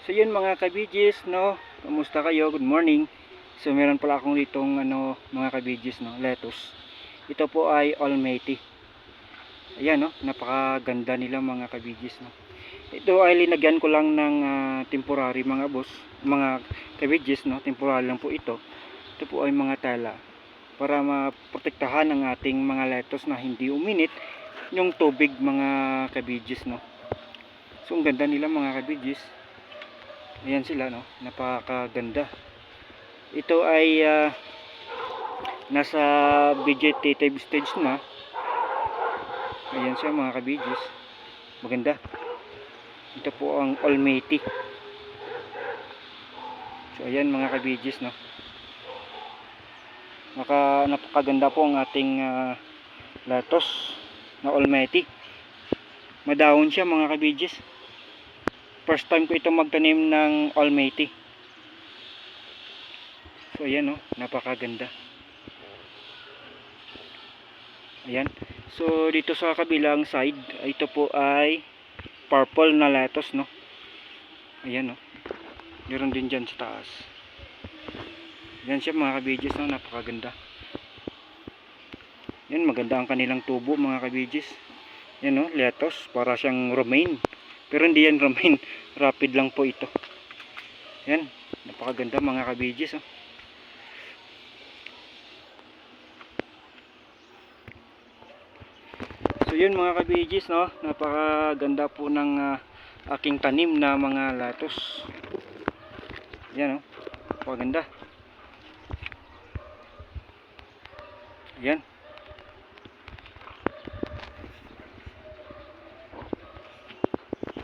So yun mga kabidges, no, kamusta kayo? Good morning. So meron pala akong ditong mga kabidges, no, lettuce. Ito po ay Almaty. Ayan, no, napakaganda nila mga kabidges, no. Ito ay linagyan ko lang ng temporary mga boss, mga kabidges, no, temporary lang po ito. Ito po ay mga tela para maprotektahan ang ating mga lettuce na hindi uminit yung tubig mga kabidges, no. So ang ganda nila mga kabidges. Ayan sila, no, napakaganda. Ito ay nasa vegetative stage na. Ayan siya mga kabidges, maganda. Ito po ang Almaty. So ayan mga kabidges, no, napakaganda po ang ating lettuce na Almaty. Madahon siya mga kabidges. First time ko ito magtanim ng Almaty. So ayan, no, napakaganda. Ayan. So dito sa kabilang side, ito po ay purple na lettuce, no. Ayan, no. Meron din dyan sa taas. Ayan siya mga kabidges, no, napakaganda. Yan, maganda ang kanilang tubo mga kabidges. Yan, no, lettuce, para siyang romaine. Pero hindi yan romaine, rapid lang po ito. Yan, napakaganda mga kabidges, oh. So yun mga kabidges, no, napakaganda po ng aking tanim na mga lettuce. Yan, no, napakaganda. Yan.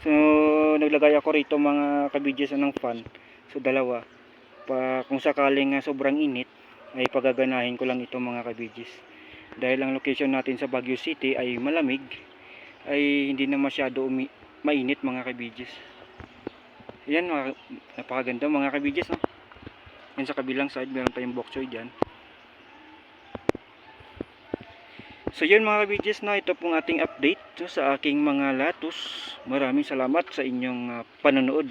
So naglagay ako rito mga kabidges ng fan. So dalawa. Kung sakaling sobrang init ay pagaganahin ko lang ito mga kabidges. Dahil ang location natin sa Baguio City ay malamig, ay hindi na masyado mainit mga kabidges. Yan, napakaganda mga kabidges, no? Yan sa kabilang side meron tayong bok choy dyan. So yun mga kabidges, no, ito pong ating update sa aking mga lettuce. Maraming salamat sa inyong panonood.